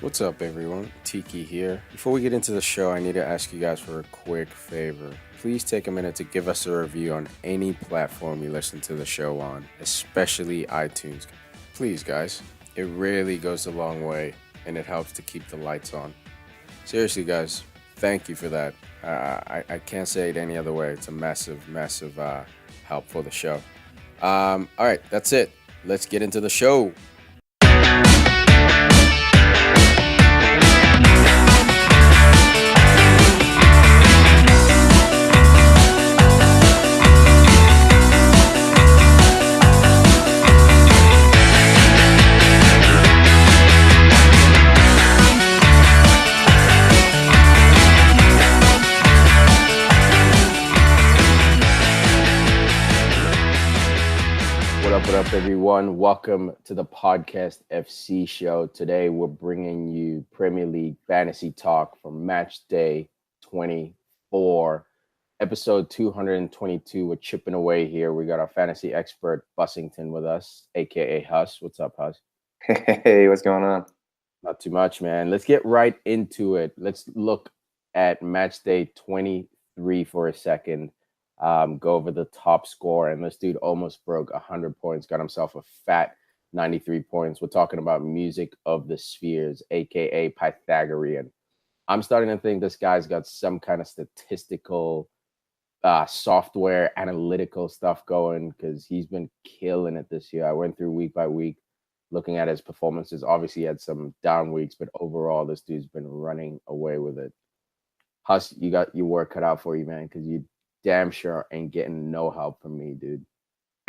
What's up, everyone? Tiki here. Before we get into the show, I need to ask you guys for a quick favor. Please take a minute to give us a review on any platform you listen to the show on, especially iTunes. Please, guys. It really goes a long way and it helps to keep the lights on. Seriously, guys, thank you for that. I can't say it any other way. It's a massive help for the show. All right, that's it. Let's get into the show. What up, everyone? Welcome to the Podcast FC show. Today, we're bringing you Premier League fantasy talk from Matchday 24, episode 222. We're chipping away here. We got our fantasy expert, Bussington, with us, a.k.a. Huss. What's up, Huss? Hey, what's going on? Not too much, man. Let's get right into it. Let's look at Matchday 23 for a second. Go over the top score, and this dude almost broke 100 points, got himself a fat 93 points. We're talking about Music of the Spheres, aka Pythagorean. I'm starting to think this guy's got some kind of statistical software analytical stuff going because he's been killing it this year. I went through week by week looking at his performances. Obviously, he had some down weeks, but overall, this dude's been running away with it. Huss, you got your work cut out for you, man, because you damn sure ain't getting no help from me, dude.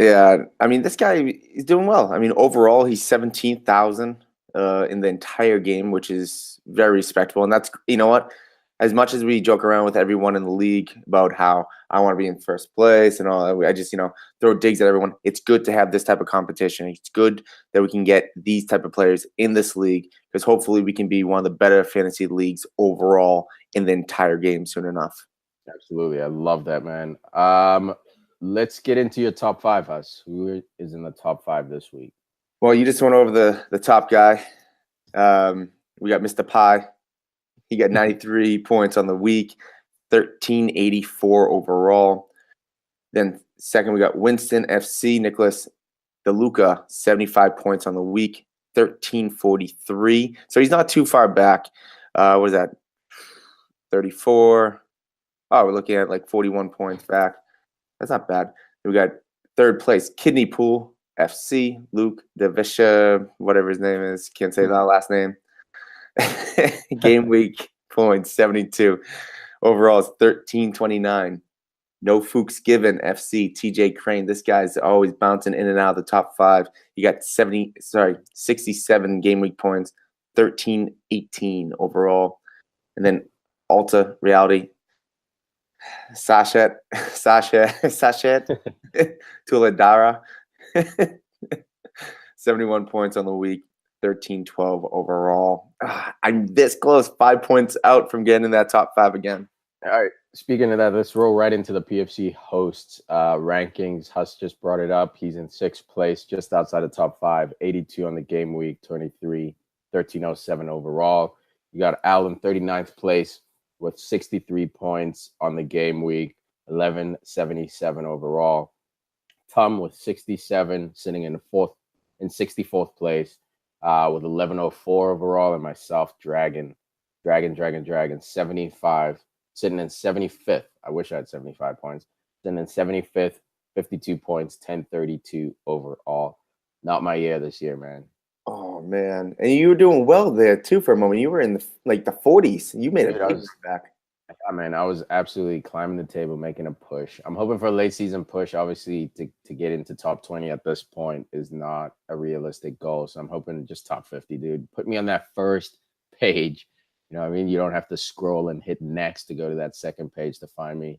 Yeah, I mean, this guy is doing well. I mean, overall, he's 17,000 in the entire game, which is very respectable. And that's, you know what? As much as we joke around with everyone in the league about how I want to be in first place and all, I just, throw digs at everyone. It's good to have this type of competition. It's good that we can get these type of players in this league because hopefully we can be one of the better fantasy leagues overall in the entire game soon enough. Absolutely. I love that, man. Let's get into your top five, Huss. Who is in the top five this week? Well, you just went over the top guy. We got Mr. Pie. He got 93 points on the week, 1384 overall. Then second, we got Winston FC, Nicholas DeLuca, 75 points on the week, 1343. So he's not too far back. What is that? 34. Oh, we're looking at like 41 points back. That's not bad. We got third place, Kidney Pool FC, Luke Devisha, whatever his name is. Can't say that last name. Game week points, 72. Overall, it's 1329. No Fuchs Given FC, TJ Crane. This guy's always bouncing in and out of the top five. He got 67 game week points, 1318 overall. And then Alta Reality, Sachet Tuladara, 71 points on the week, 1312 overall. I'm this close, 5 points out from getting in that top five again. All right. Speaking of that, let's roll right into the PFC hosts rankings. Huss just brought it up. He's in sixth place, just outside the top five, 82 on the game week, 23, 1307 overall. You got Al in 39th place with 63 points on the game week, 1177 overall. Tom with 67, sitting in 64th place with 1104 overall, and myself, Dragon, 75, sitting in 75th. I wish I had 75 points. Sitting in 75th, 52 points, 1032 overall. Not my year this year, man. Oh man, and you were doing well there too for a moment. You were in the 40s. You made a big back. Yeah, man, I was absolutely climbing the table, making a push. I'm hoping for a late season push. Obviously, to get into top 20 at this point is not a realistic goal. So I'm hoping just top 50, dude. Put me on that first page. You know what I mean? You don't have to scroll and hit next to go to that second page to find me.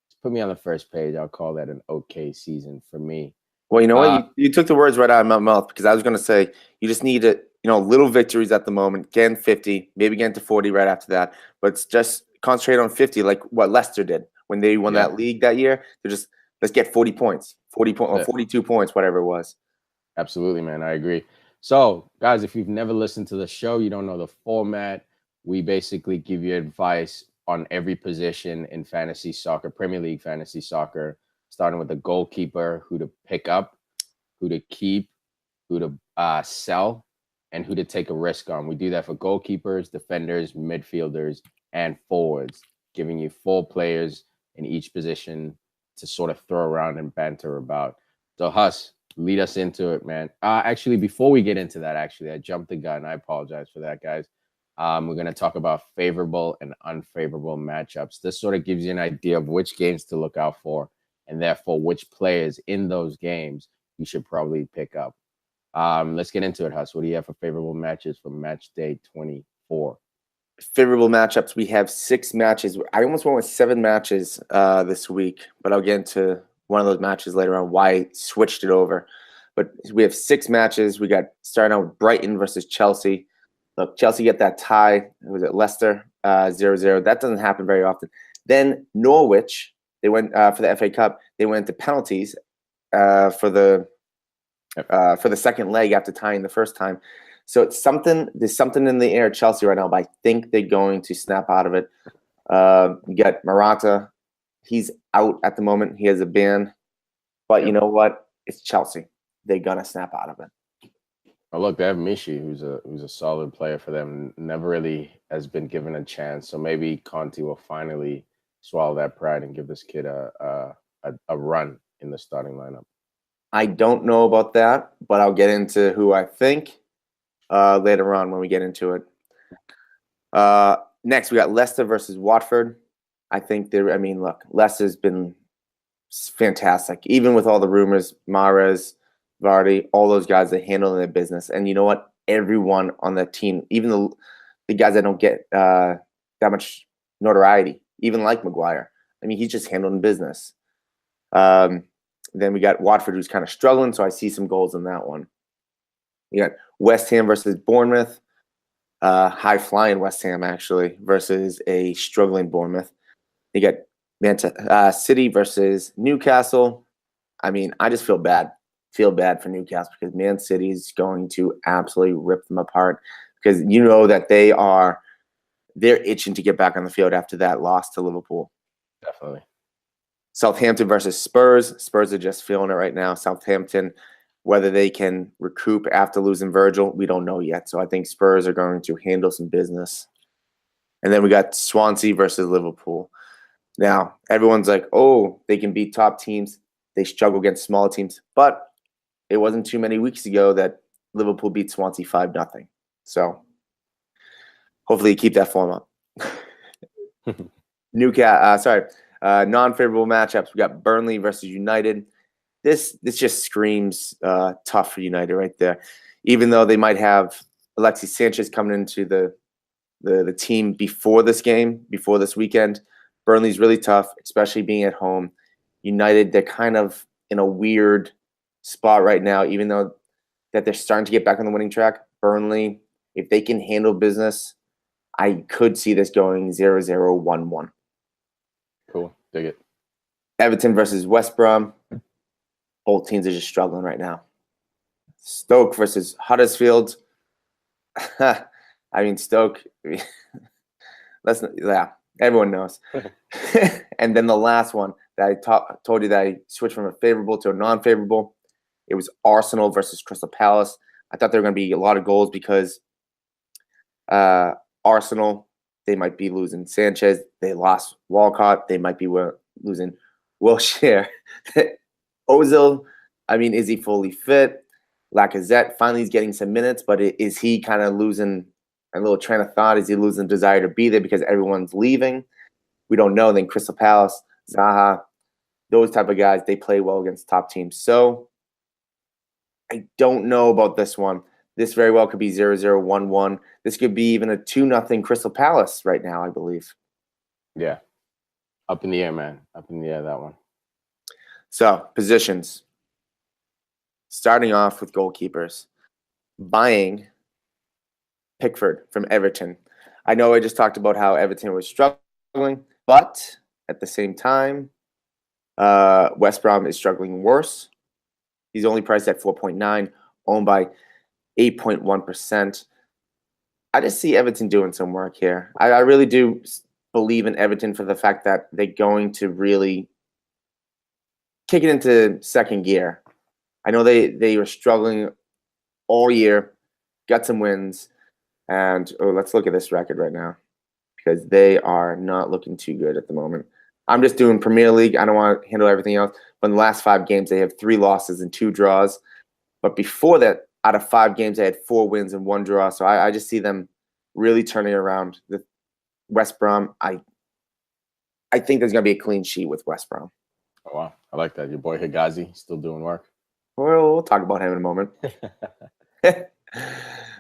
Just put me on the first page. I'll call that an okay season for me. Well, you know what? You took the words right out of my mouth because I was going to say you just need little victories at the moment. Again, 50, maybe get to 40 right after that. But it's just concentrate on 50 like what Leicester did when they won that league that year. They're just, let's get 40 points, or 42 points, whatever it was. Absolutely, man. I agree. So, guys, if you've never listened to the show, you don't know the format. We basically give you advice on every position in fantasy soccer, Premier League fantasy soccer, starting with the goalkeeper, who to pick up, who to keep, who to sell, and who to take a risk on. We do that for goalkeepers, defenders, midfielders, and forwards, giving you 4 players in each position to sort of throw around and banter about. So, Huss, lead us into it, man. Actually, before we get into that, I jumped the gun. I apologize for that, guys. We're going to talk about favorable and unfavorable matchups. This sort of gives you an idea of which games to look out for, and therefore which players in those games you should probably pick up. Let's get into it, Huss. What do you have for favorable matches for match day 24? Favorable matchups. We have 6 matches. I almost went with 7 matches this week, but I'll get into one of those matches later on, why I switched it over. But we have 6 matches. We got starting out with Brighton versus Chelsea. Look, Chelsea get that tie. Was it Leicester 0-0? That doesn't happen very often. Then Norwich, they went for the FA Cup. They went to penalties for the second leg after tying the first time. So it's something. There's something in the air at Chelsea right now, but I think they're going to snap out of it. You got Morata. He's out at the moment. He has a ban. But you know what? It's Chelsea. They're gonna snap out of it. Oh, look, they have Mishi, who's a solid player for them. Never really has been given a chance. So maybe Conte will finally swallow that pride and give this kid a run in the starting lineup. I don't know about that, but I'll get into who I think later on when we get into it. Next, we got Leicester versus Watford. I think look, Leicester's been fantastic. Even with all the rumors, Mahrez, Vardy, all those guys that handle their business. And you know what? Everyone on that team, even the guys that don't get that much notoriety, even like Maguire, he's just handling business. Then we got Watford, who's kind of struggling, so I see some goals in that one. You got West Ham versus Bournemouth. High-flying West Ham, actually, versus a struggling Bournemouth. You got City versus Newcastle. I just feel bad. Feel bad for Newcastle because Man City is going to absolutely rip them apart because you know that they're itching to get back on the field after that loss to Liverpool. Definitely. Southampton versus Spurs. Spurs are just feeling it right now. Southampton, whether they can recoup after losing Virgil, we don't know yet. So I think Spurs are going to handle some business. And then we got Swansea versus Liverpool. Now, everyone's like, oh, they can beat top teams. They struggle against smaller teams. But it wasn't too many weeks ago that Liverpool beat Swansea 5-0. So hopefully you keep that form up. Non-favorable matchups. We got Burnley versus United. This just screams tough for United right there. Even though they might have Alexis Sanchez coming into the team before this weekend, Burnley's really tough, especially being at home. United, they're kind of in a weird spot right now, even though that they're starting to get back on the winning track. Burnley, if they can handle business, I could see this going 0-0, 1-1. Cool. Dig it. Everton versus West Brom. Both teams are just struggling right now. Stoke versus Huddersfield. Stoke. Everyone knows. And then the last one that I told you that I switched from a favorable to a non-favorable. It was Arsenal versus Crystal Palace. I thought there were going to be a lot of goals because Arsenal, they might be losing Sanchez. They lost Walcott. They might be losing Wilshere. Ozil, is he fully fit? Lacazette finally is getting some minutes, but is he kind of losing a little train of thought? Is he losing desire to be there because everyone's leaving? We don't know. Then Crystal Palace, Zaha, those type of guys, they play well against top teams. So I don't know about this one. This very well could be 0-0, 1-1. This could be even a 2-0 Crystal Palace right now, I believe. Yeah. Up in the air, man. Up in the air, that one. So, positions. Starting off with goalkeepers. Buying Pickford from Everton. I know I just talked about how Everton was struggling, but at the same time, West Brom is struggling worse. He's only priced at 4.9, owned by 8.1%. I just see Everton doing some work here. I really do believe in Everton for the fact that they're going to really kick it into second gear. I know they were struggling all year, got some wins, and let's look at this record right now because they are not looking too good at the moment. I'm just doing Premier League. I don't want to handle everything else. But in the last 5 games, they have 3 losses and 2 draws. But before that, out of 5 games, they had 4 wins and 1 draw. So I just see them really turning around. The West Brom, I think there's going to be a clean sheet with West Brom. Oh, wow. I like that. Your boy Higazi still doing work. Well, we'll talk about him in a moment.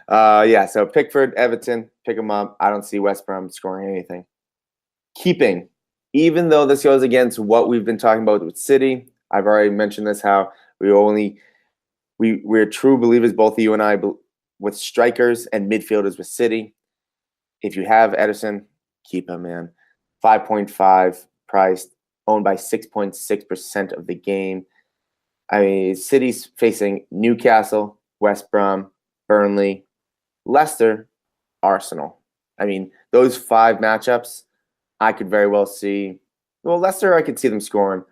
Yeah, so Pickford, Everton, pick them up. I don't see West Brom scoring anything. Keeping, even though this goes against what we've been talking about with City, I've already mentioned this, how we're true believers, both you and I, with strikers and midfielders with City. If you have Ederson, keep him, man. 5.5 priced, owned by 6.6% of the game. I mean, City's facing Newcastle, West Brom, Burnley, Leicester, Arsenal. I mean, those 5 matchups, I could very well see. Well, Leicester, I could see them scoring.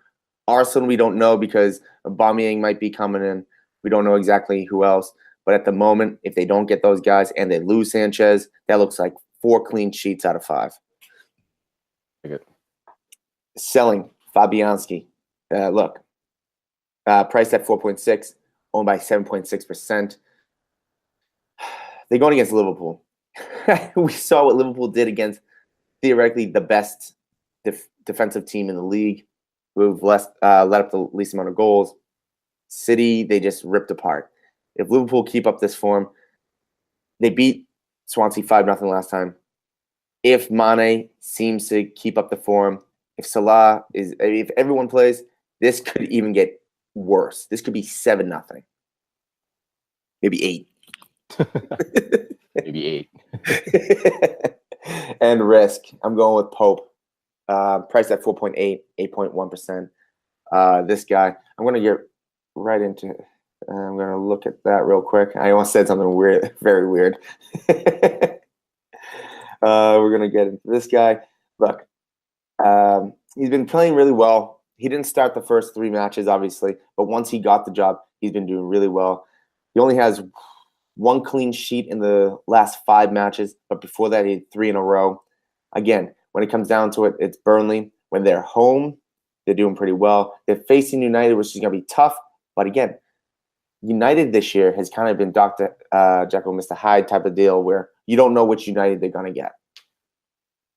Arsenal, we don't know because Aubameyang might be coming in. We don't know exactly who else. But at the moment, if they don't get those guys and they lose Sanchez, that looks like 4 clean sheets out of 5. Selling, Fabianski. Look, priced at 4.6, owned by 7.6%. They're going against Liverpool. We saw what Liverpool did against theoretically the best defensive team in the league, who've let up the least amount of goals. City, they just ripped apart. If Liverpool keep up this form, they beat Swansea 5-0 last time. If Mane seems to keep up the form, if everyone plays, this could even get worse. This could be 7-0. Maybe 8. Maybe 8. And risk, I'm going with Pope. Priced at 4.8, 8.1%. This guy, I'm going to get right into it. I'm going to look at that real quick. I almost said something weird, very weird. We're going to get into this guy. Look, he's been playing really well. He didn't start the first 3 matches, obviously, but once he got the job, he's been doing really well. He only has 1 clean sheet in the last 5 matches, but before that, he had 3 in a row. Again, when it comes down to it, it's Burnley. When they're home, they're doing pretty well. They're facing United, which is going to be tough. But again, United this year has kind of been Dr. Jekyll, Mr. Hyde type of deal where you don't know which United they're going to get.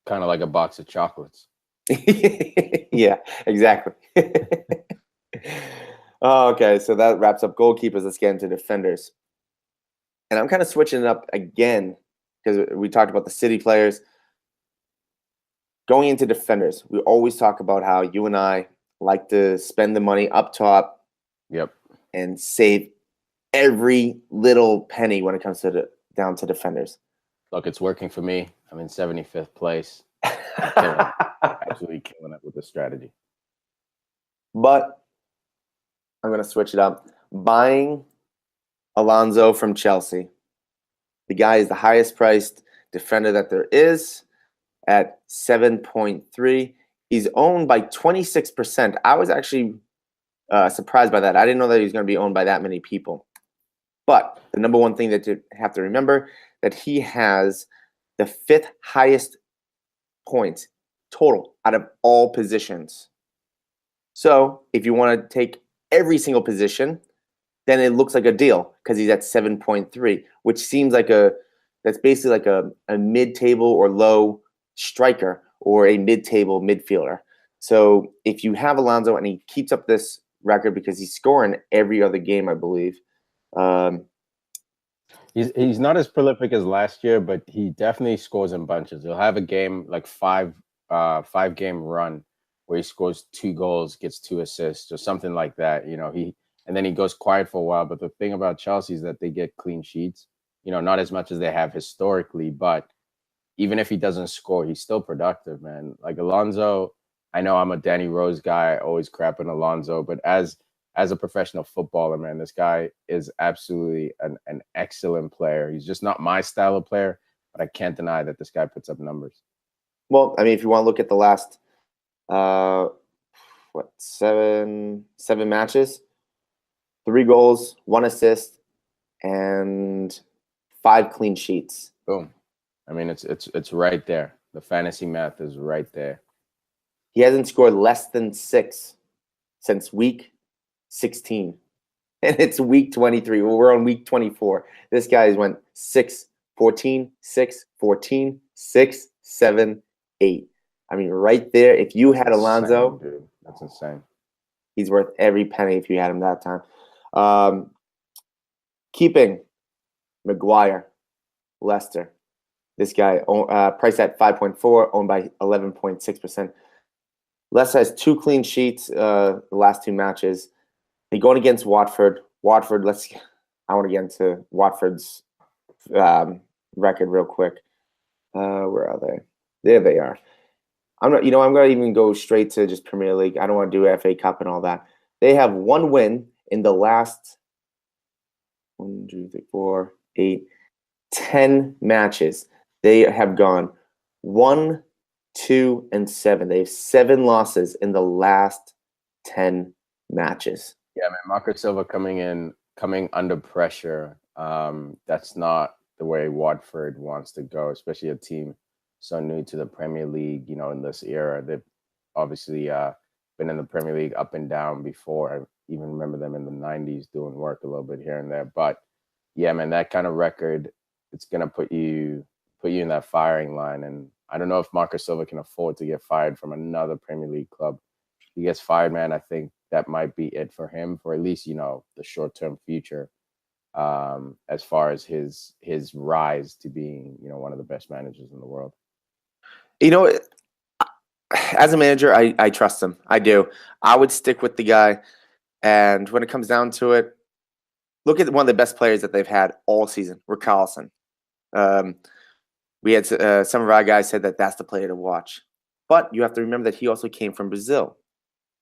Kind of like a box of chocolates. Yeah, exactly. Okay, so that wraps up goalkeepers. Let's get into defenders. And I'm kind of switching it up again because we talked about the City players. Going into defenders, we always talk about how you and I like to spend the money up top. Yep. And save every little penny when it comes to down to defenders. Look, it's working for me. I'm in 75th place. Absolutely killing it with the strategy. But I'm going to switch it up. Buying Alonso from Chelsea. The guy is the highest priced defender that there is at 7.3. He's owned by 26%. I was actually surprised by that. I didn't know that he was going to be owned by that many people. But the number one thing that you have to remember, that he has the 5th highest points total out of all positions. So if you want to take every single position, then it looks like a deal because he's at 7.3, which seems like that's basically like a mid-table or low striker or a mid-table midfielder. So if you have Alonso and he keeps up this record because he's scoring every other game, I believe. He's not as prolific as last year, but he definitely scores in bunches. He'll have a game like 5-game run where he scores 2 goals, gets 2 assists, or something like that. You know, and then he goes quiet for a while. But the thing about Chelsea is that they get clean sheets. You know, not as much as they have historically, but even if he doesn't score, he's still productive, man. Like Alonso, I know I'm a Danny Rose guy, always crapping Alonso, but as as a professional footballer, man, this guy is absolutely an excellent player. He's just not my style of player, but I can't deny that this guy puts up numbers. Well, I mean, if you want to look at the last, uh, what, seven matches, 3 goals, 1 assist, and 5 clean sheets. Boom. I mean, it's right there. The fantasy math is right there. He hasn't scored less than 6 since week 16. And it's week 23. Well, we're on week 24. This guy's went 6, 14, 6, 14, 6, 7, 8. I mean, right there, if you had Alonso, insane, dude. That's insane. He's worth every penny if you had him that time. Keeping Maguire, Leicester. This guy, priced at 5.4, owned by 11.6%. Leicester has 2 clean sheets the last 2 matches. They're going against Watford. Watford, I want to get into Watford's record real quick. Where are they? There they are. I'm going to even go straight to just Premier League. I don't want to do FA Cup and all that. They have 1 win in the last 1, 2, 3, 4, 8, 10 matches. They have gone 1, 2, and 7. They have 7 losses in the last 10 matches. Yeah, man. Marco Silva coming under pressure. That's not the way Watford wants to go, especially a team so new to the Premier League. In this era, they've obviously been in the Premier League up and down before. I even remember them in the '90s doing work a little bit here and there. But yeah, man, that kind of record, it's gonna put you in that firing line. And I don't know if Marco Silva can afford to get fired from another Premier League club. If he gets fired, man, I think that might be it for him for at least the short-term future, as far as his rise to being one of the best managers in the world. As a manager, I trust him. I do. I would stick with the guy. And when it comes down to it, look at one of the best players that they've had all season, Richarlison. We had some of our guys said that that's the player to watch. But you have to remember that he also came from Brazil.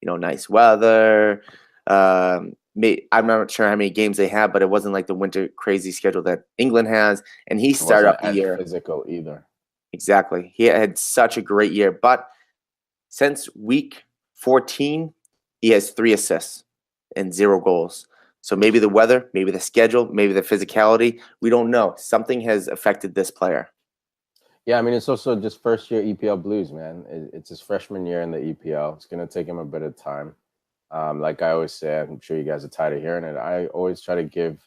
Nice weather. I'm not sure how many games they have, but it wasn't like the winter crazy schedule that England has. And he started up the year physical either. Exactly. He had such a great year. But since week 14, he has 3 assists and 0 goals. So maybe the weather, maybe the schedule, maybe the physicality. We don't know. Something has affected this player. Yeah, I mean, it's also just first-year EPL blues, man. It's his freshman year in the EPL. It's going to take him a bit of time. Like I always say, I'm sure you guys are tired of hearing it. I always try to give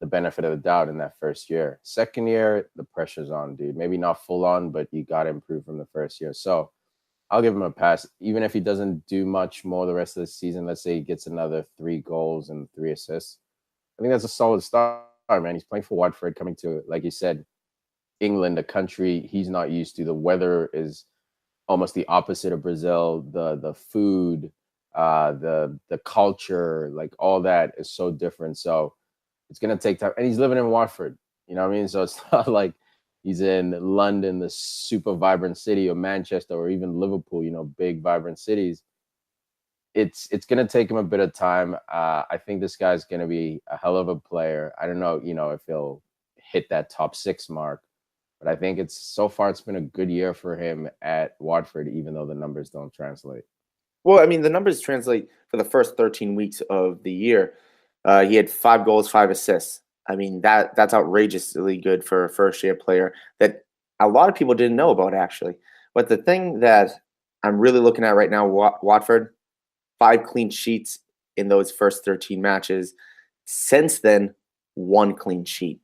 the benefit of the doubt in that first year. Second year, the pressure's on, dude. Maybe not full on, but you got to improve from the first year. So I'll give him a pass. Even if he doesn't do much more the rest of the season, let's say he gets another 3 goals and 3 assists. I think that's a solid start, man. He's playing for Watford, coming to, like you said, England, a country he's not used to. The weather is almost the opposite of Brazil. The food, the culture, like all that is so different. So it's gonna take time. And he's living in Watford. You know what I mean? So it's not like he's in London, the super vibrant city, or Manchester, or even Liverpool. Big vibrant cities. It's gonna take him a bit of time. I think this guy's gonna be a hell of a player. I don't know, if he'll hit that top 6 mark. But I think so far it's been a good year for him at Watford, even though the numbers don't translate. Well, I mean, the numbers translate for the first 13 weeks of the year. He had 5 goals, 5 assists. I mean, that's outrageously good for a first-year player that a lot of people didn't know about, actually. But the thing that I'm really looking at right now, Watford, 5 clean sheets in those first 13 matches. Since then, 1 clean sheet.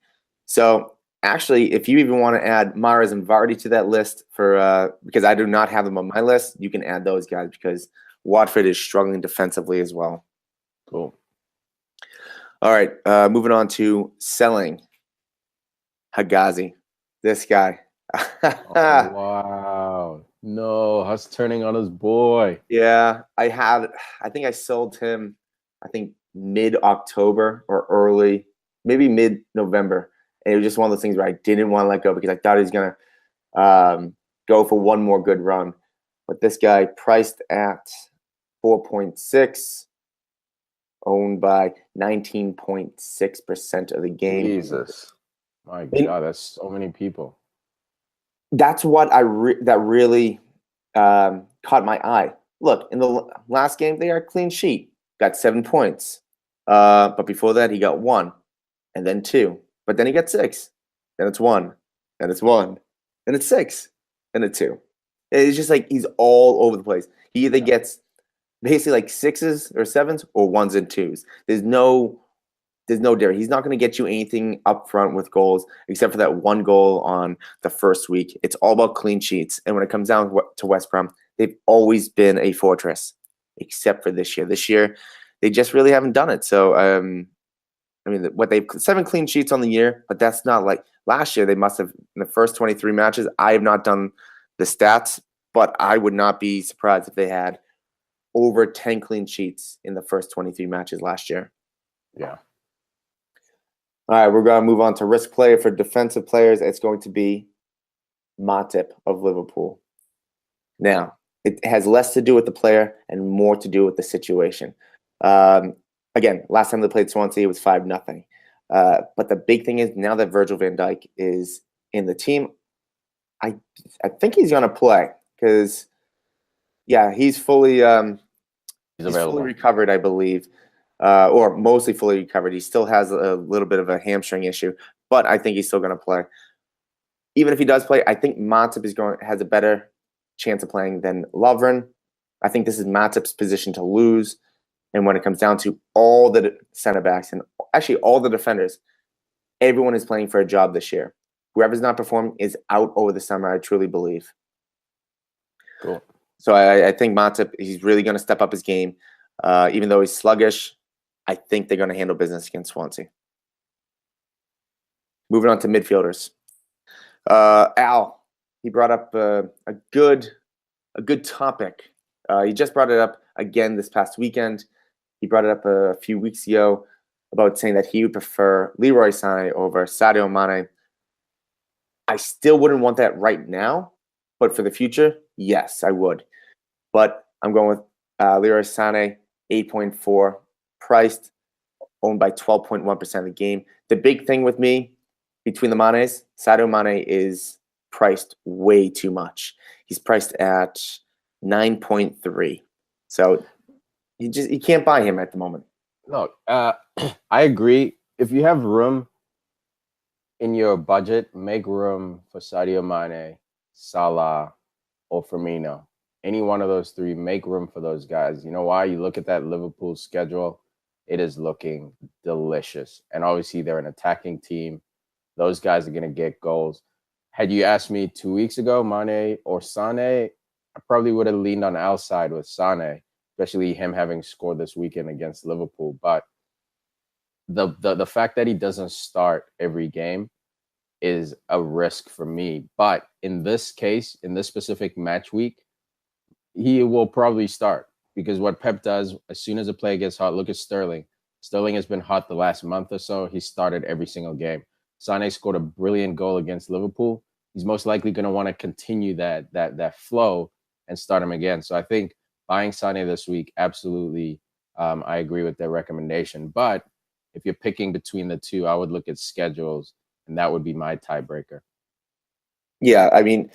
So actually, if you even want to add Mahrez and Vardy to that list because I do not have them on my list, you can add those guys because Watford is struggling defensively as well. Cool. All right, moving on to selling. Hagazi, this guy. Oh, wow. No, Huss turning on his boy. Yeah, I think I sold him, mid-October or maybe mid-November. And it was just one of those things where I didn't want to let go because I thought he was going to go for one more good run. But this guy priced at 4.6, owned by 19.6% of the game. Jesus. My God, that's so many people. That's what that really caught my eye. Look, in the last game, they are a clean sheet. Got 7 points. But before that, he got 1, and then 2. But then he got 6. Then it's 1. Then it's 1. Then it's 6. Then it's 2. It's just like he's all over the place. He either gets basically like 6s or 7s or 1s and 2s. There's no difference. He's not going to get you anything up front with goals except for that 1 goal on the first week. It's all about clean sheets. And when it comes down to West Brom, they've always been a fortress, except for this year. This year, they just really haven't done it. So, I mean, what they've 7 clean sheets on the year, but that's not like last year. They must have in the first 23 matches. I have not done the stats, but I would not be surprised if they had over 10 clean sheets in the first 23 matches last year. Yeah. All right, we're going to move on to risk player for defensive players. It's going to be Matip of Liverpool. Now, it has less to do with the player and more to do with the situation. Again, last time they played Swansea, it was 5-0. But the big thing is now that Virgil van Dijk is in the team, I think he's going to play because, yeah, he's fully fully recovered, I believe. Or mostly fully recovered. He still has a little bit of a hamstring issue, but I think he's still going to play. Even if he does play, I think Matip has a better chance of playing than Lovren. I think this is Matip's position to lose. And when it comes down to all the center backs and actually all the defenders, everyone is playing for a job this year. Whoever's not performing is out over the summer, I truly believe. Cool. So I think Matip, he's really going to step up his game. Even though he's sluggish, I think they're going to handle business against Swansea. Moving on to midfielders. Al, he brought up a good topic. He just brought it up again this past weekend. He brought it up a few weeks ago about saying that he would prefer Leroy Sané over Sadio Mane. I still wouldn't want that right now, but for the future, yes, I would. But I'm going with Leroy Sané, 8.4, priced, owned by 12.1% of the game. The big thing with me between the Manes, Sadio Mane is priced way too much. He's priced at 9.3. So you can't buy him at the moment. No, I agree. If you have room in your budget, make room for Sadio Mane, Salah, or Firmino. Any one of those 3, make room for those guys. You know why? You look at that Liverpool schedule, it is looking delicious. And obviously, they're an attacking team. Those guys are going to get goals. Had you asked me 2 weeks ago, Mane or Sané, I probably would have leaned on Al's side with Sané, especially him having scored this weekend against Liverpool. But the fact that he doesn't start every game is a risk for me. But in this case, in this specific match week, he will probably start because what Pep does, as soon as a player gets hot, look at Sterling. Sterling has been hot the last month or so. He started every single game. Sané scored a brilliant goal against Liverpool. He's most likely going to want to continue that flow and start him again. So I think buying Sané this week, absolutely, I agree with their recommendation. But if you're picking between the two, I would look at schedules, and that would be my tiebreaker. Yeah, I mean,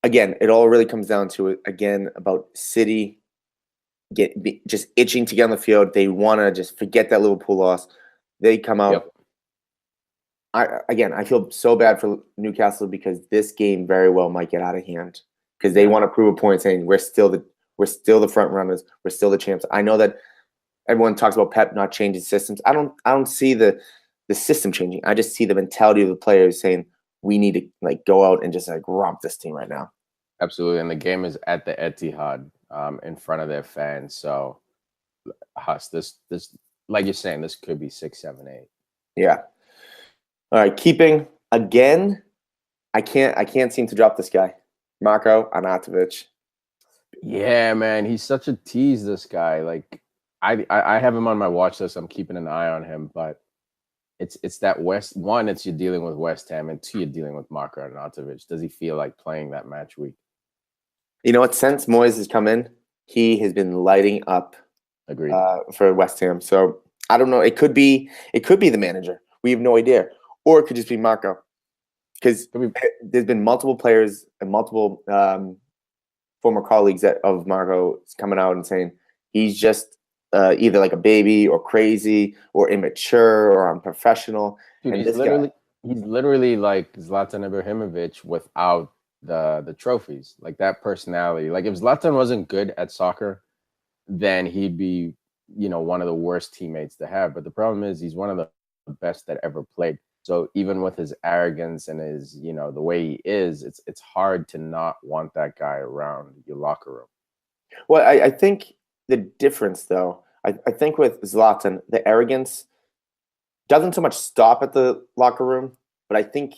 again, it all really comes down to, again, about City just itching to get on the field. They want to just forget that Liverpool loss. They come out. Yep. I feel so bad for Newcastle because this game very well might get out of hand because they want to prove a point saying we're still the front runners, we're still the champs. I know that everyone talks about Pep not changing systems. I don't see the system changing. I just see the mentality of the players saying we need to go out and just romp this team right now. Absolutely, and the game is at the Etihad, in front of their fans. So, Huss, this like you're saying, this could be 6, 7, 8. Yeah. All right, keeping again. I can't seem to drop this guy, Marko Arnautovic. Yeah, man, he's such a tease. This guy, I have him on my watch list. I'm keeping an eye on him, but it's that it's you're dealing with West Ham, and 2, you're dealing with Marko Arnautovic. Does he feel like playing that match week? You know what? Since Moyes has come in, he has been lighting up Agreed. For West Ham. So I don't know. It could be the manager. We have no idea, or it could just be Marco, because there's been multiple players and multiple former colleagues of Marco coming out and saying he's just either like a baby or crazy or immature or unprofessional. Dude, And he's this guy, literally like Zlatan Ibrahimovic without the trophies. Like that personality. Like if Zlatan wasn't good at soccer, then he'd be, one of the worst teammates to have. But the problem is he's one of the best that ever played. So even with his arrogance and his, the way he is, it's hard to not want that guy around your locker room. well, I think the difference though, I think with Zlatan, the arrogance doesn't so much stop at the locker room, but I think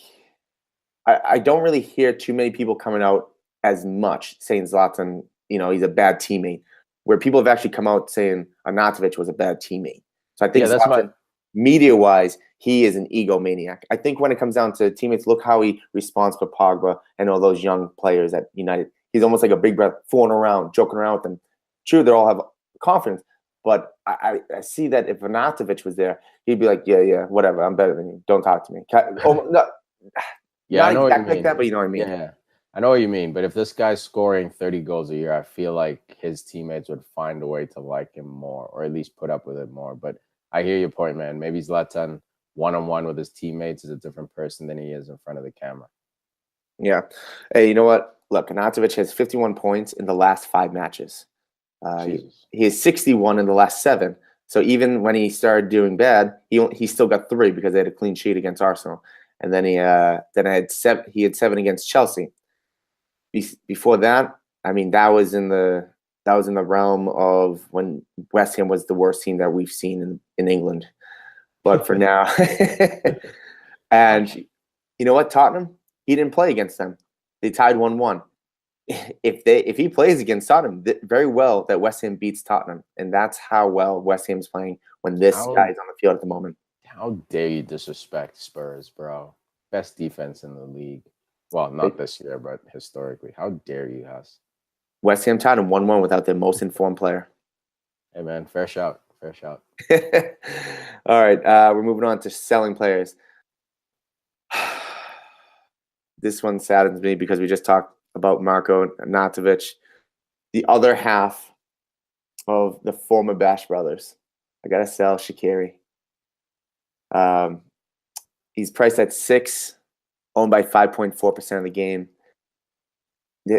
I don't really hear too many people coming out as much saying Zlatan, he's a bad teammate, where people have actually come out saying Arnautovic was a bad teammate. So I think Zlatan, media-wise, he is an egomaniac. I think when it comes down to teammates, look how he responds to Pogba and all those young players at United. He's almost like a big brother, fooling around, joking around with them. True, they all have confidence, but I see that if Arnautovic was there, he'd be like, yeah, whatever, I'm better than you. Don't talk to me. Yeah, not I know what you exactly mean. like that, but you know what I mean. Yeah, I know what you mean. But if this guy's scoring 30 goals a year, I feel like his teammates would find a way to like him more, or at least put up with it more. But I hear your point, man. Maybe Zlatan one-on-one with his teammates is a different person than he is in front of the camera. Yeah. Hey, you know what? Look, Arnautovic has 51 points in the last 5 matches. He has 61 in the last 7. So even when he started doing bad, he still got 3 because they had a clean sheet against Arsenal, and then he had 7. He had 7 against Chelsea. Before that, I mean, that was in the realm of when West Ham was the worst team that we've seen in England. But for now, and you know what, Tottenham, he didn't play against them. They tied 1-1. If he plays against Tottenham, very well that West Ham beats Tottenham, and that's how well West Ham's playing when this guy's on the field at the moment. How dare you disrespect Spurs, bro? Best defense in the league. Well, not this year, but historically. How dare you, Huss? West Ham tied him 1-1 without their most informed player. Hey, man, fair shout. Fair shout. All right, we're moving on to selling players. This one saddens me because we just talked about Marco Arnautovic, the other half of the former Bash brothers. I gotta sell Shaqiri. He's priced at 6, owned by 5.4% of the game.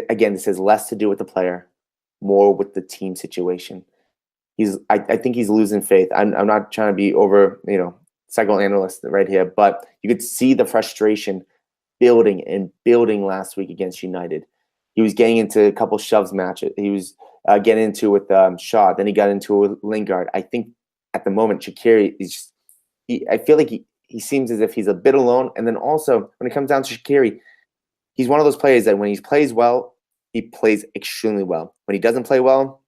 Again, this has less to do with the player, more with the team situation. I think he's losing faith. I'm not trying to be over, psychoanalyst right here, but you could see the frustration building and building last week against United. He was getting into a couple shoves matches. He was getting into with Shaw. Then he got into it with Lingard. I think at the moment, Shaqiri is just. I feel like he seems as if he's a bit alone. And then also when it comes down to Shaqiri, he's one of those players that when he plays well, he plays extremely well. When he doesn't play well,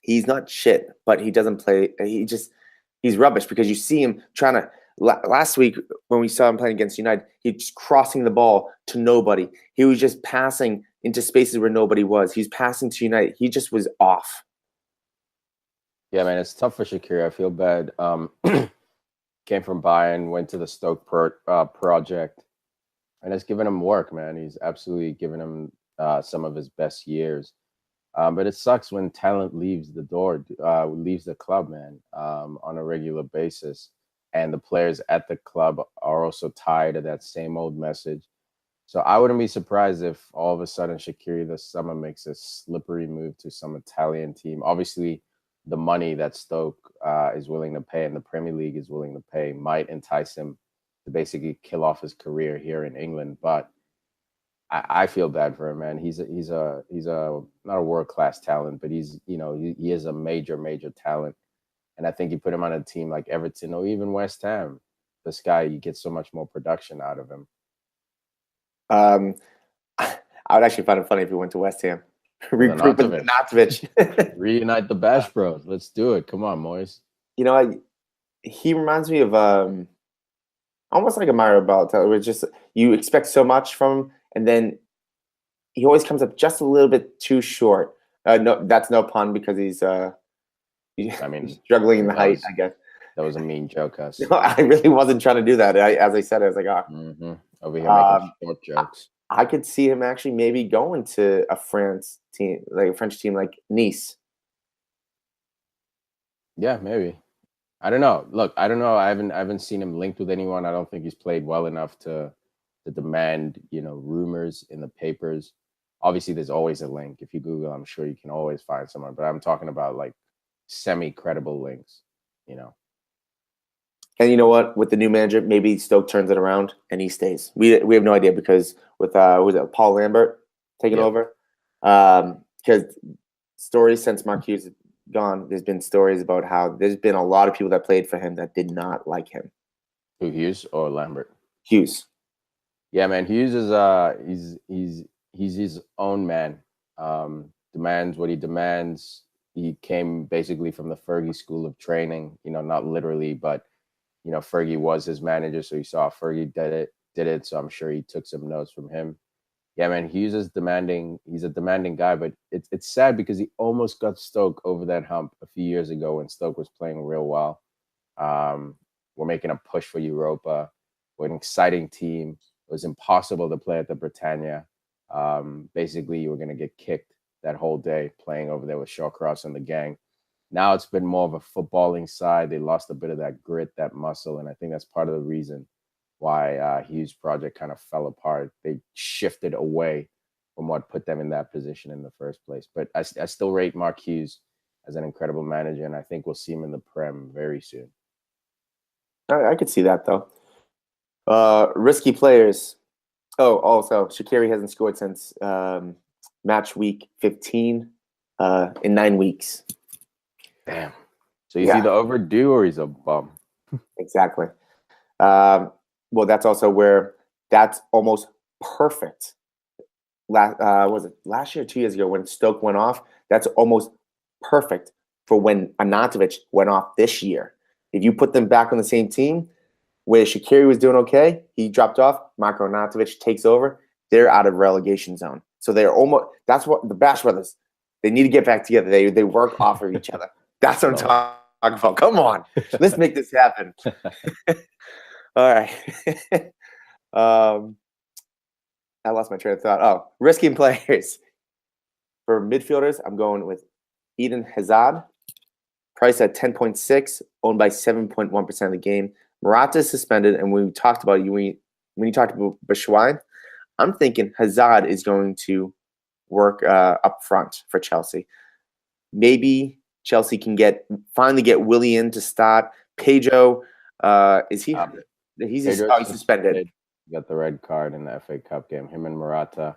he's not shit, but he doesn't play. He's rubbish because you see him trying to. Last week when we saw him playing against United, he's crossing the ball to nobody. He was just passing into spaces where nobody was. He's passing to United. He just was off. Yeah, man, it's tough for Shaqiri. I feel bad. Came from Bayern, went to the Stoke project, and it's given him work, man. He's absolutely given him some of his best years. But it sucks when talent leaves the door, leaves the club, man, on a regular basis. And the players at the club are also tired of that same old message. So I wouldn't be surprised if all of a sudden Shaqiri this summer makes a slippery move to some Italian team. Obviously, the money that Stoke is willing to pay and the Premier League is willing to pay might entice him to basically kill off his career here in England. But I feel bad for him, man. He's a not a world-class talent, but he is a major talent. And I think you put him on a team like Everton or even West Ham, this guy, you get so much more production out of him. I would actually find it funny if he went to West Ham. Regroup with Arnautovic. Reunite the Bash Bros. Let's do it. Come on, Moise. He reminds me of almost like a Mario Balotelli, where just you expect so much from him, and then he always comes up just a little bit too short. No, that's no pun because he's I mean, struggling in the height, I guess. That was a mean joke, Huss. No, I really wasn't trying to do that. As I said, I was like, Over here making short I, jokes. I could see him actually maybe going to a French team like Nice. Yeah, maybe. I don't know. Look, I don't know. I haven't seen him linked with anyone. I don't think he's played well enough to demand, rumors in the papers. Obviously, there's always a link. If you Google, I'm sure you can always find someone. But I'm talking about like semi-credible links, And you know what? With the new manager, maybe Stoke turns it around and he stays. We have no idea because with who was it, Paul Lambert taking over? Because stories since Mark Hughes is gone, there's been stories about how there's been a lot of people that played for him that did not like him. Who, Hughes or Lambert? Hughes. Yeah, man. Hughes is he's his own man. Demands what he demands. He came basically from the Fergie school of training. Not literally, but Fergie was his manager, so he saw Fergie did it. So I'm sure he took some notes from him. Yeah, man. Hughes is demanding. He's a demanding guy, but it's sad because he almost got Stoke over that hump a few years ago when Stoke was playing real well. We're making a push for Europa. We're an exciting team. It was impossible to play at the Britannia. Basically, you were going to get kicked that whole day playing over there with Shawcross and the gang. Now it's been more of a footballing side. They lost a bit of that grit, that muscle, and I think that's part of the reason why Hughes' project kind of fell apart. They shifted away from what put them in that position in the first place. But I still rate Mark Hughes as an incredible manager, and I think we'll see him in the Prem very soon. I could see that though. Risky players. Oh, also Shaqiri hasn't scored since match week 15 in 9 weeks. Damn. So he's either overdue or he's a bum. Exactly. Well, that's also where that's almost perfect. Was it last year or 2 years ago when Stoke went off? That's almost perfect for when Anatovic went off this year. If you put them back on the same team, where Shaqiri was doing okay, he dropped off. Marko Arnautovic takes over. They're out of relegation zone. So they're almost. That's what the Bash brothers. They need to get back together. They work off of each other. That's what I'm talking about. Come on, let's make this happen. All right. I lost my train of thought. Oh, risky players. For midfielders, I'm going with Eden Hazard. Price at 10.6, owned by 7.1% of the game. Morata is suspended, and when we talked about when you talked about Batshuayi, I'm thinking Hazard is going to work up front for Chelsea. Maybe Chelsea can finally get Willian to start. Pedro, is he? He's suspended. He got the red card in the FA Cup game. Him and Morata,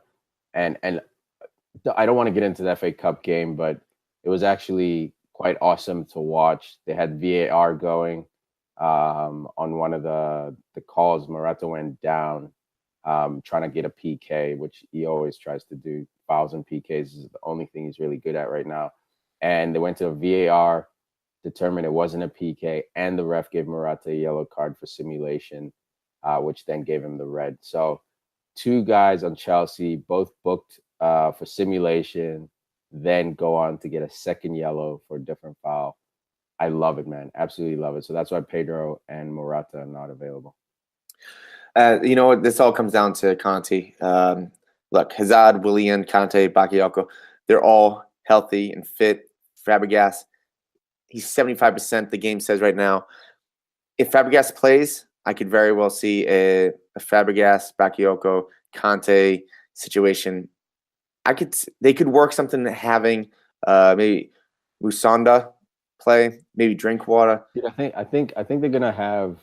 and I don't want to get into the FA Cup game, but it was actually quite awesome to watch. They had VAR going on one of the calls. Morata went down trying to get a PK, which he always tries to do. Fouls and PKs is the only thing he's really good at right now. And they went to a VAR, determined it wasn't a PK, and the ref gave Morata a yellow card for simulation, which then gave him the red. So 2 guys on Chelsea, both booked for simulation, then go on to get a second yellow for a different foul. I love it, man. Absolutely love it. So that's why Pedro and Morata are not available. You know what? This all comes down to Conte. Look, Hazard, Willian, Conte, Bakayoko, they're all healthy and fit. Fabregas, he's 75%, the game says right now. If Fabregas plays, I could very well see a Fabregas, Bakayoko, Conte situation. They could work something having maybe Musonda play, maybe Drinkwater. Dude, I think they're gonna have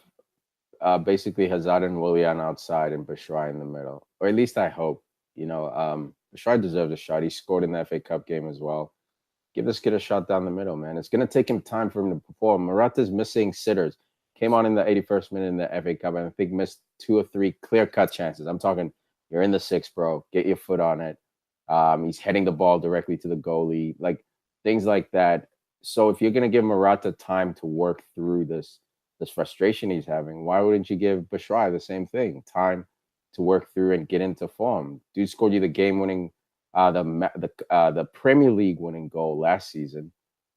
basically Hazard and Willian outside and Batshuayi in the middle, or at least I hope. Batshuayi deserves a shot. He scored in the FA Cup game as well. Give this kid a shot down the middle, man. It's gonna take him time for him to perform. Morata's missing sitters. Came on in the 81st minute in the FA Cup, and I think missed 2 or 3 clear-cut chances. I'm talking, you're in the 6, bro. Get your foot on it. He's heading the ball directly to the goalie, like things like that. So if you're gonna give Morata time to work through this frustration he's having, why wouldn't you give Batshuayi the same thing? Time to work through and get into form. Dude scored you the game-winning, the Premier League winning goal last season.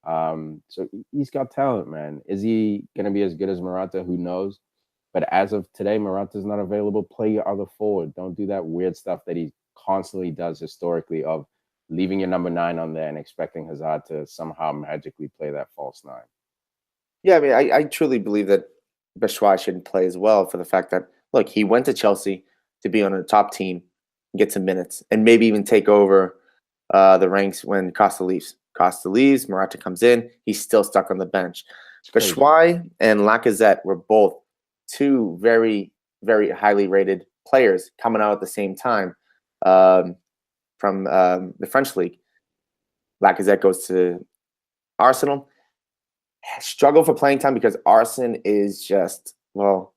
So he's got talent, man. Is he gonna be as good as Morata? Who knows? But as of today, Morata's not available. Play your other forward. Don't do that weird stuff that he constantly does historically of leaving your number 9 on there and expecting Hazard to somehow magically play that false 9. Yeah, I mean, I truly believe that Batshuayi shouldn't play as well for the fact that, look, he went to Chelsea to be on a top team, get some minutes, and maybe even take over the ranks when Costa leaves. Costa leaves, Morata comes in, he's still stuck on the bench. Batshuayi and Lacazette were both two very, very highly rated players coming out at the same time from the French league. Lacazette goes to Arsenal. Struggle for playing time because Arsene is just, well,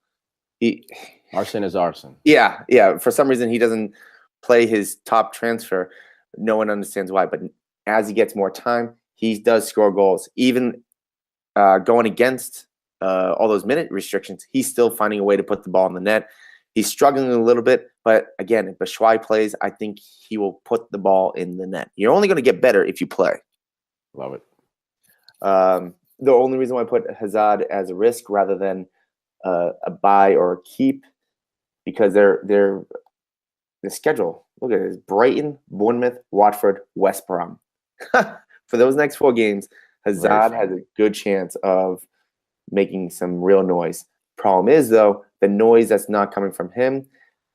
Arsene is Arsene. Yeah. For some reason, he doesn't play his top transfer. No one understands why. But as he gets more time, he does score goals. Even going against all those minute restrictions, he's still finding a way to put the ball in the net. He's struggling a little bit, but again, if Batshuayi plays, I think he will put the ball in the net. You're only going to get better if you play. Love it. The only reason why I put Hazard as a risk rather than a buy or a keep, because the schedule. Look at this: Brighton, Bournemouth, Watford, West Brom. For those next 4 games, Hazard has a good chance of making some real noise. Problem is, though, the noise that's not coming from him,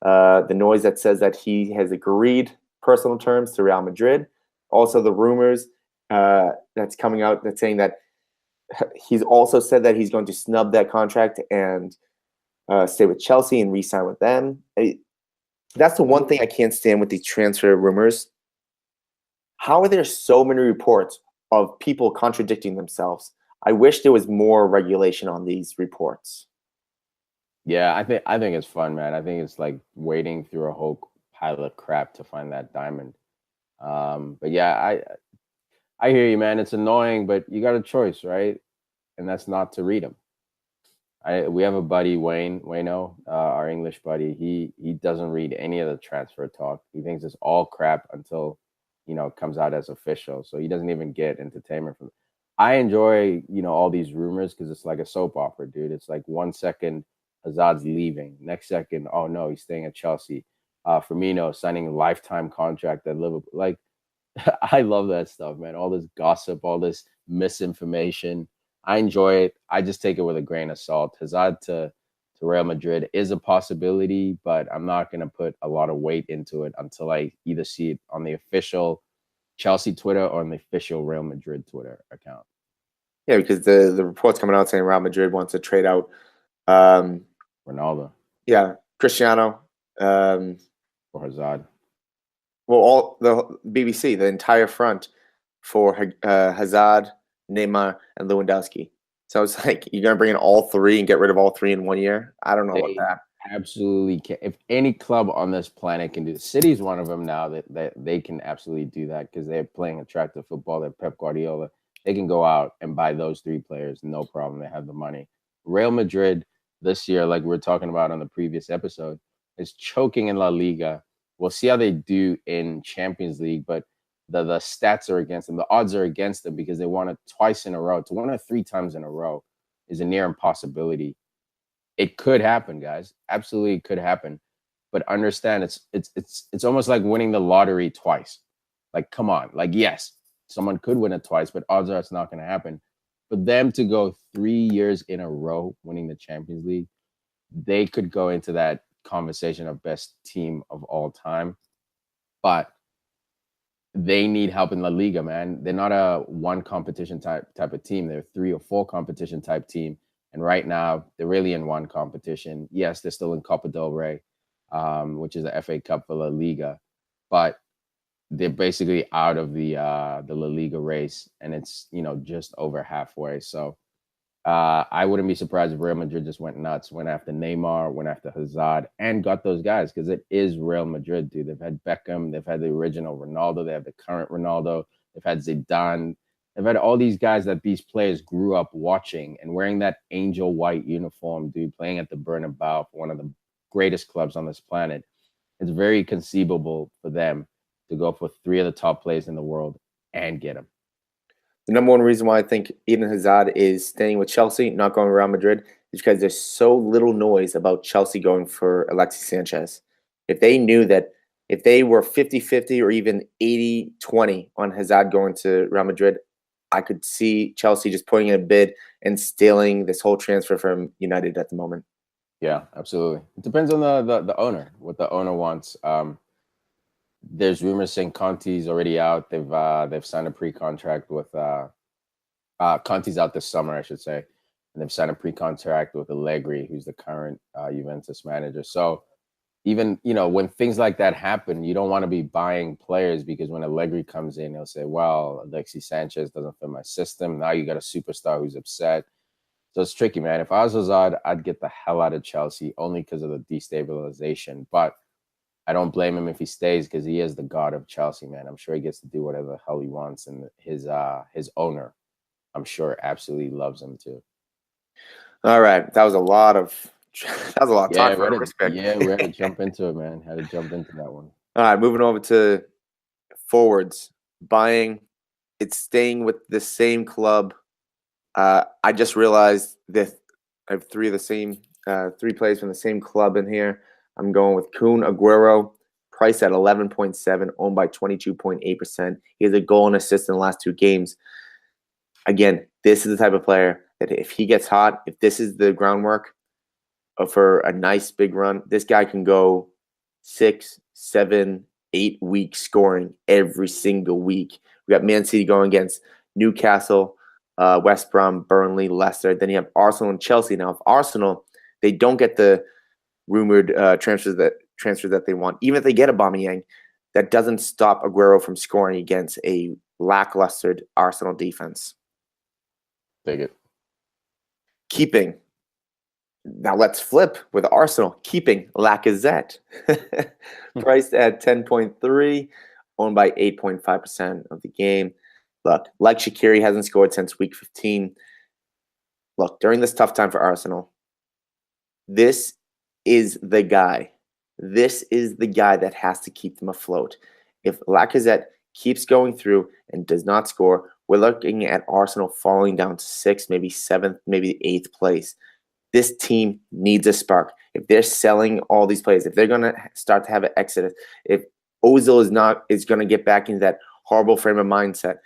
the noise that says that he has agreed personal terms to Real Madrid. Also, the rumors that's coming out that's saying that he's also said that he's going to snub that contract and stay with Chelsea and re-sign with them. That's the one thing I can't stand with these transfer rumors. How are there so many reports of people contradicting themselves? I wish there was more regulation on these reports. Yeah, I think it's fun, man. I think it's like wading through a whole pile of crap to find that diamond. But yeah, I hear you, man. It's annoying, but you got a choice, right? And that's not to read them. We have a buddy, Wayno, our English buddy. He doesn't read any of the transfer talk. He thinks it's all crap until it comes out as official. So he doesn't even get entertainment from it. I enjoy all these rumors because it's like a soap opera, dude. It's like 1 second Hazard's leaving, next second, oh no, he's staying at Chelsea. Firmino signing a lifetime contract at Liverpool. Like I love that stuff, man. All this gossip, all this misinformation. I enjoy it. I just take it with a grain of salt. Hazard to Real Madrid is a possibility, but I'm not going to put a lot of weight into it until I either see it on the official Chelsea Twitter or on the official Real Madrid Twitter account. Yeah, because the reports coming out saying Real Madrid wants to trade out Ronaldo. Yeah, Cristiano. Or Hazard. Well, all the BBC, the entire front for Hazard, Neymar, and Lewandowski. So it's like you're gonna bring in all 3 and get rid of all 3 in 1 year. I don't know about that. Absolutely can. If any club on this planet can do it, City's one of them now that they can absolutely do that because they're playing attractive football. They're Pep Guardiola. They can go out and buy those 3 players, no problem. They have the money. Real Madrid this year, like we were talking about on the previous episode, is choking in La Liga. We'll see how they do in Champions League, but the stats are against them. The odds are against them because they won it twice in a row. To win it 3 times in a row is a near impossibility. It could happen, guys. Absolutely could happen. But understand it's almost like winning the lottery twice. Like, come on. Like, yes, someone could win it twice, but odds are it's not going to happen. For them to go 3 years in a row winning the Champions League, they could go into that conversation of best team of all time. But they need help in La Liga, man. They're not a one competition type of team. They're 3 or 4 competition type team. And right now, they're really in one competition. Yes, they're still in Copa del Rey, which is the FA Cup for La Liga, but they're basically out of the La Liga race, and it's just over halfway. So I wouldn't be surprised if Real Madrid just went nuts, went after Neymar, went after Hazard, and got those guys because it is Real Madrid, dude. They've had Beckham, they've had the original Ronaldo, they have the current Ronaldo, they've had Zidane, they've had all these guys that these players grew up watching and wearing that angel white uniform, dude, playing at the Bernabeu for one of the greatest clubs on this planet. It's very conceivable for them to go for 3 of the top players in the world and get them. The number one reason why I think Eden Hazard is staying with Chelsea, not going to Real Madrid, is because there's so little noise about Chelsea going for Alexis Sanchez. If they knew that, if they were 50-50 or even 80-20 on Hazard going to Real Madrid, I could see Chelsea just putting in a bid and stealing this whole transfer from United at the moment. Yeah, absolutely. It depends on the owner, what the owner wants. There's rumors saying Conte's already out. They've signed a pre-contract with Conte's out this summer, I should say, and they've signed a pre-contract with Allegri, who's the current Juventus manager. So even when things like that happen, you don't want to be buying players, because when Allegri comes in, he'll say, "Well, Alexis Sanchez doesn't fit my system." Now you got a superstar who's upset. So it's tricky, man. If I was Hazard, I'd get the hell out of Chelsea only because of the destabilization. But I don't blame him if he stays, because he is the god of Chelsea, man. I'm sure he gets to do whatever the hell he wants, and his owner, I'm sure, absolutely loves him too. All right, that was a lot of talk for a risk pick. We had to jump into it, man. Had to jump into that one. All right, moving over to forwards. Buying, it's staying with the same club. I just realized that I have three players from the same club in here. I'm going with Kun Aguero, priced at 11.7, owned by 22.8%. He has a goal and assist in the last 2 games. Again, this is the type of player that if he gets hot, if this is the groundwork for a nice big run, this guy can go 6, 7, 8 weeks scoring every single week. We got Man City going against Newcastle, West Brom, Burnley, Leicester. Then you have Arsenal and Chelsea. Now, if Arsenal, they don't get the rumored transfers that they want, even if they get Aubameyang, that doesn't stop Aguero from scoring against a lackluster Arsenal defense. Take it. Keeping. Now let's flip with Arsenal. Keeping Lacazette. Priced at 10.3, owned by 8.5% of the game. Look, like Shaqiri hasn't scored since week 15. Look, during this tough time for Arsenal, this is the guy. This is the guy that has to keep them afloat. If Lacazette keeps going through and does not score, we're looking at Arsenal falling down to 6th, maybe 7th, maybe 8th place. This team needs a spark. If they're selling all these players, if they're going to start to have an exodus, if Ozil is going to get back into that horrible frame of mindset,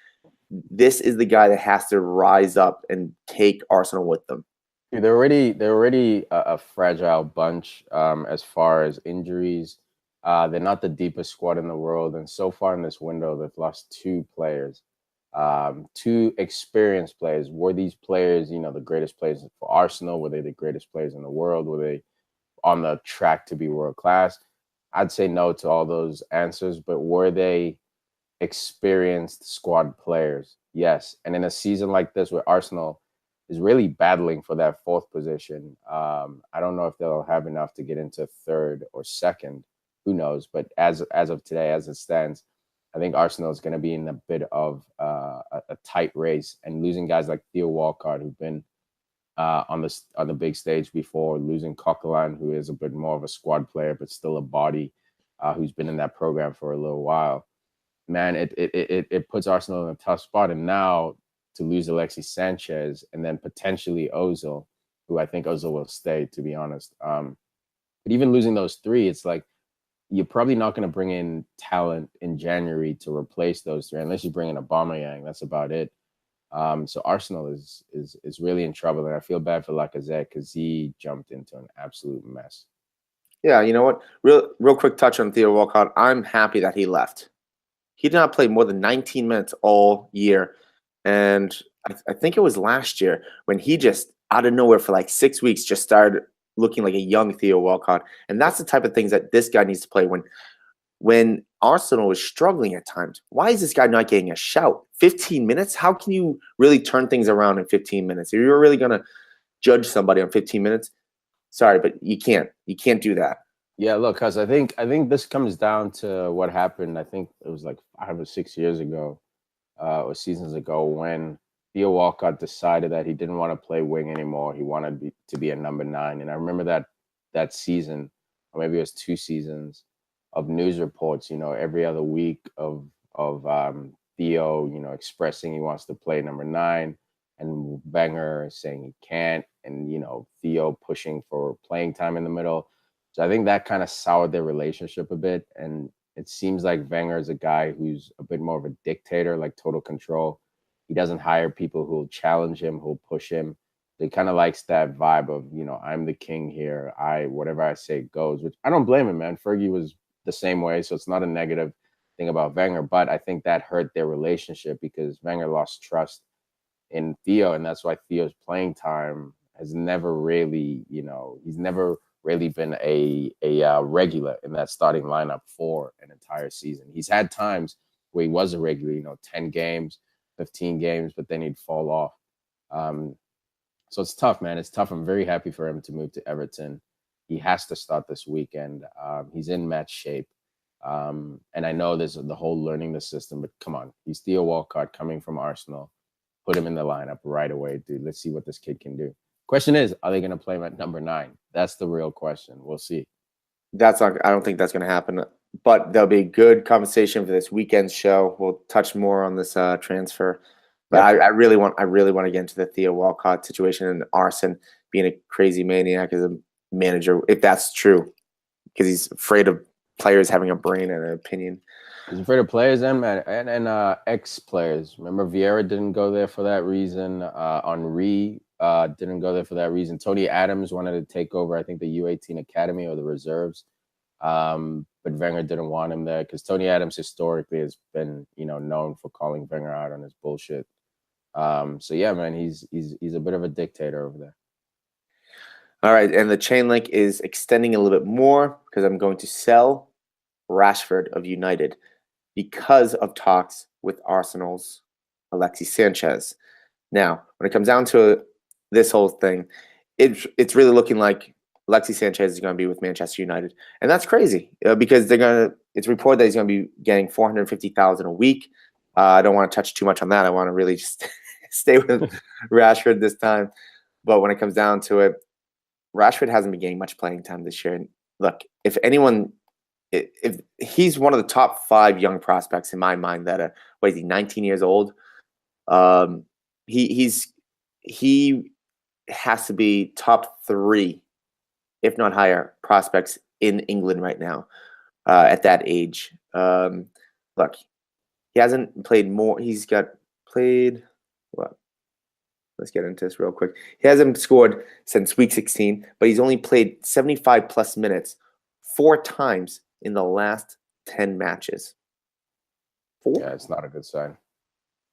this is the guy that has to rise up and take Arsenal with them. They're already a fragile bunch as far as injuries. They're not the deepest squad in the world, and so far in this window, they've lost 2 players, 2 experienced players. Were these players, the greatest players for Arsenal? Were they the greatest players in the world? Were they on the track to be world class? I'd say no to all those answers, but were they experienced squad players? Yes. And in a season like this where Arsenal is really battling for that 4th position, I don't know if they'll have enough to get into 3rd or 2nd. Who knows? But as of today, as it stands, I think Arsenal is going to be in a bit of a tight race, and losing guys like Theo Walcott, who've been on the big stage before, losing Coquelin, who is a bit more of a squad player but still a body, who's been in that program for a little while. Man, it puts Arsenal in a tough spot, and now to lose Alexis Sanchez and then potentially Ozil, who I think Ozil will stay, to be honest. But even losing those 3, it's like you're probably not going to bring in talent in January to replace those 3, unless you bring in Aubameyang. That's about it. So Arsenal is really in trouble, and I feel bad for Lacazette because he jumped into an absolute mess. Yeah, you know what? Real quick touch on Theo Walcott. I'm happy that he left. He did not play more than 19 minutes all year. And I think it was last year when he just out of nowhere for like 6 weeks just started looking like a young Theo Walcott. And that's the type of things that this guy needs to play when Arsenal is struggling at times. Why is this guy not getting a shout? 15 minutes? How can you really turn things around in 15 minutes? If you're really going to judge somebody on 15 minutes, sorry, but you can't. You can't do that. Yeah, look, Huss, I think this comes down to what happened. I think it was like 5 or 6 years ago, or seasons ago, when Theo Walcott decided that he didn't want to play wing anymore. He wanted to be a number 9. And I remember that season, or maybe it was 2 seasons, of news reports, every other week of Theo, expressing he wants to play number 9, and Wenger saying he can't, and Theo pushing for playing time in the middle. So I think that kind of soured their relationship a bit, and it seems like Wenger is a guy who's a bit more of a dictator, like total control. He doesn't hire people who'll challenge him, who'll push him. He kind of likes that vibe of, I'm the king here. Whatever I say goes, which I don't blame him, man. Fergie was the same way, so it's not a negative thing about Wenger, but I think that hurt their relationship because Wenger lost trust in Theo, and that's why Theo's playing time has never really, he's never really been a regular in that starting lineup for an entire season. He's had times where he was a regular, 10 games, 15 games, but then he'd fall off. So it's tough, man. It's tough. I'm very happy for him to move to Everton. He has to start this weekend. He's in match shape. And I know there's the whole learning the system, but come on. He's Theo Walcott coming from Arsenal. Put him in the lineup right away, dude. Let's see what this kid can do. Question is, are they going to play him at number 9? That's the real question. We'll see. I don't think that's going to happen. But there'll be a good conversation for this weekend's show. We'll touch more on this transfer. But I really want to get into the Theo Walcott situation and Arsene being a crazy maniac as a manager, if that's true, because he's afraid of players having a brain and an opinion. He's afraid of players and ex-players. Remember, Vieira didn't go there for that reason. Henry didn't go there for that reason. Tony Adams wanted to take over, I think, the U18 Academy or the reserves. But Wenger didn't want him there because Tony Adams historically has been, known for calling Wenger out on his bullshit. So yeah, man, he's a bit of a dictator over there. All right, and the chain link is extending a little bit more because I'm going to sell Rashford of United because of talks with Arsenal's Alexis Sanchez. Now, when it comes down to this whole thing, it's really looking like Alexis Sanchez is going to be with Manchester United, and that's crazy because it's reported that he's going to be getting $450,000 a week. I don't want to touch too much on that. I want to really just stay with Rashford this time. But when it comes down to it, Rashford hasn't been getting much playing time this year. And look, if he's one of the top 5 young prospects in my mind that are, 19 years old? He has to be top 3, if not higher, prospects in England right now at that age. Look, he hasn't played more. He's got played what? Let's get into this real quick. He hasn't scored since week 16, but he's only played 75 plus minutes 4 times in the last 10 matches. 4? Yeah, it's not a good sign.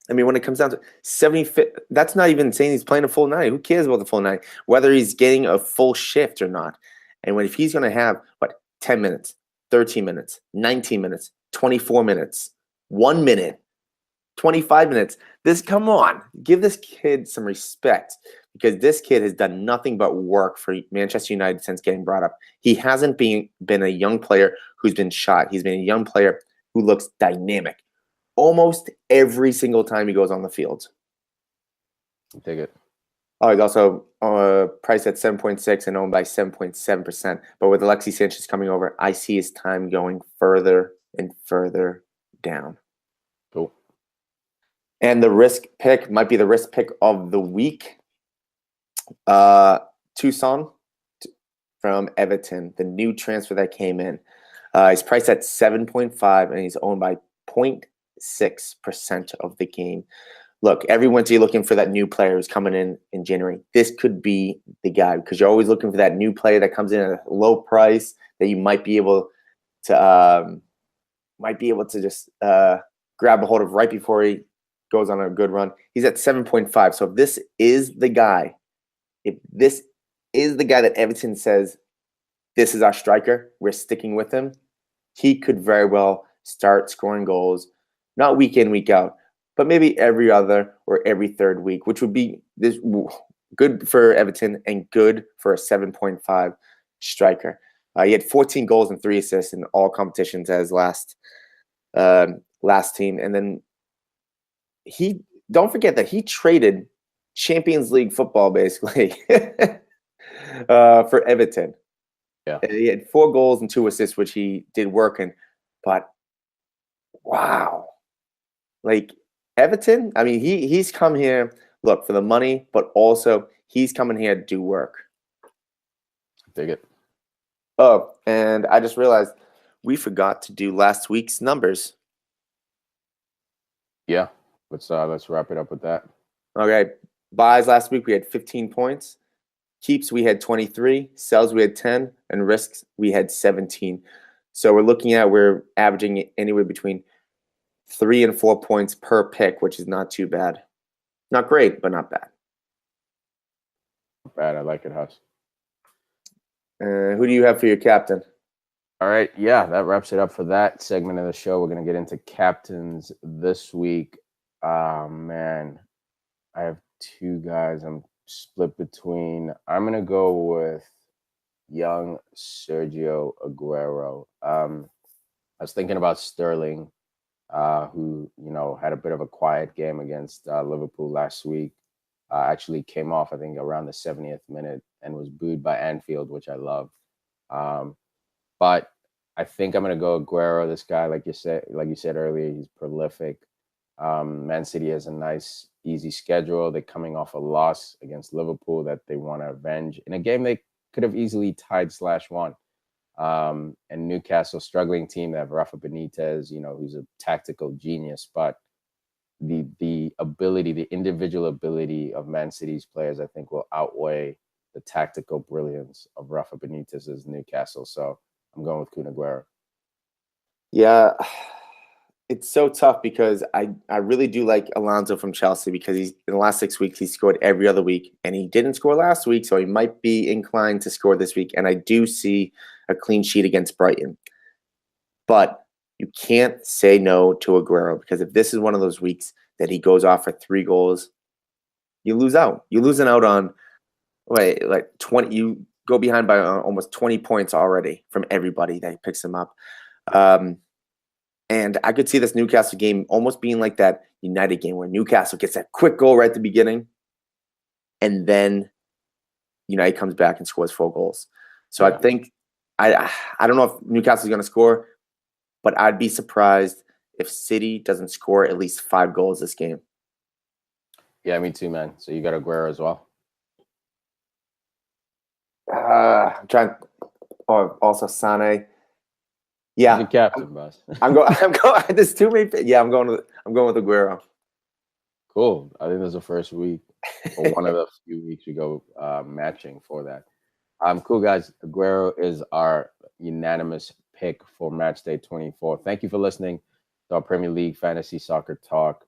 I mean, when it comes down to 70, that's not even saying he's playing a full 90. Who cares about the full 90? Whether he's getting a full shift or not. And if he's going to have, 10 minutes, 13 minutes, 19 minutes, 24 minutes, 1 minute, 25 minutes. Come on, give this kid some respect because this kid has done nothing but work for Manchester United since getting brought up. He hasn't been a young player who's been shot. He's been a young player who looks dynamic almost every single time he goes on the field. Take it. Oh, he's also priced at 7.6 and owned by 7.7%. But with Alexis Sanchez coming over, I see his time going further and further down. Cool. And the risk pick might be the risk pick of the week. Toussaint from Everton, the new transfer that came in. He's priced at 7.5 and he's owned by 0.6% of the game. Look, every winter you're looking for that new player who's coming in January. This could be the guy because you're always looking for that new player that comes in at a low price that you might be able to just grab a hold of right before he goes on a good run. He's at 7.5. So if this is the guy that Everton says, this is our striker, we're sticking with him, he could very well start scoring goals, not week in, week out, but maybe every other or every third week, which would be good for Everton and good for a 7.5 striker. He had 14 goals and 3 assists in all competitions as last team. And then don't forget that he traded Champions League football basically for Everton. Yeah. He had 4 goals and 2 assists, which he did work in. But wow. like Everton. I mean, he's come here, look, for the money, but also he's coming here to do work. Dig it. Oh, and I just realized we forgot to do last week's numbers. Yeah, let's wrap it up with that. Okay, buys last week we had 15 points. Keeps we had 23, sells we had 10, and risks we had 17. So we're averaging anywhere between 3 and 4 points per pick, which is not too bad. Not great, but not bad. Not bad. I like it, Huss. Who do you have for your captain? All right, yeah, that wraps it up for that segment of the show. We're gonna get into captains this week. Man, I have two guys I'm split between. I'm gonna go with young Sergio Aguero. I was thinking about Sterling, who had a bit of a quiet game against Liverpool last week. Actually came off, I think, around the 70th minute and was booed by Anfield, which I love. But I think I'm gonna go Aguero. This guy, like you said earlier, he's prolific. Man City has a nice, easy schedule. They're coming off a loss against Liverpool that they want to avenge in a game they could have easily tied /1. And Newcastle, struggling team. They have Rafa Benitez, who's a tactical genius, but the ability, the individual ability of Man City's players, I think, will outweigh the tactical brilliance of Rafa Benitez's Newcastle. So I'm going with Kun Aguero. Yeah, it's so tough because I really do like Alonso from Chelsea because he's in the last 6 weeks he scored every other week and he didn't score last week, so he might be inclined to score this week. And I do see a clean sheet against Brighton, but you can't say no to Aguero because if this is one of those weeks that he goes off for 3 goals, you lose out. You're losing out on like 20. You go behind by almost 20 points already from everybody that picks him up. And I could see this Newcastle game almost being like that United game where Newcastle gets that quick goal right at the beginning, and then United comes back and scores 4 goals. So yeah. I think I don't know if Newcastle's going to score, but I'd be surprised if City doesn't score at least 5 goals this game. Yeah, me too, man. So you got Aguero as well. I'm trying. Or also Sane. Yeah, he's your captain, boss. I'm going. There's too many. Yeah, I'm going with Aguero. Cool. I think there's the first week or one of the few weeks we go matching for that. Cool, guys. Aguero is our unanimous pick for Matchday 24. Thank you for listening to our Premier League Fantasy Soccer Talk.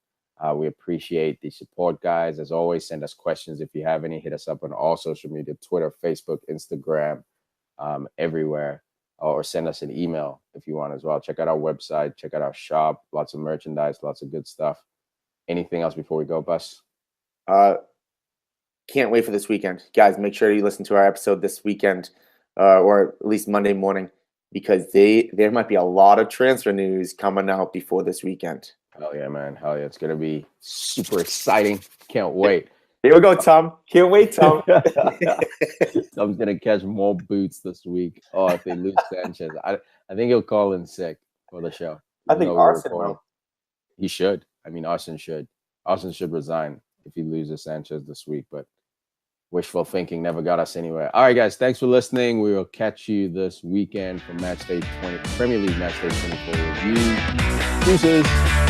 We appreciate the support, guys. As always, send us questions if you have any. Hit us up on all social media: Twitter, Facebook, Instagram, everywhere. Or send us an email if you want as well. Check out our website. Check out our shop. Lots of merchandise. Lots of good stuff. Anything else before we go, Bus? Can't wait for this weekend. Guys, make sure you listen to our episode this weekend or at least Monday morning because there might be a lot of transfer news coming out before this weekend. Hell yeah, man. Hell yeah. It's going to be super exciting. Can't wait. Here we go, Tom. Can't wait, Tom. Tom's going to catch more boots this week. Oh, if they lose Sanchez. I think he'll call in sick for the show. I think Arsene will. He should. I mean, Arsene should. Arsene should resign if he loses Sanchez this week. But wishful thinking never got us anywhere. All right, guys. Thanks for listening. We will catch you this weekend for Matchday 20, Premier League Matchday 24 review. Deuces.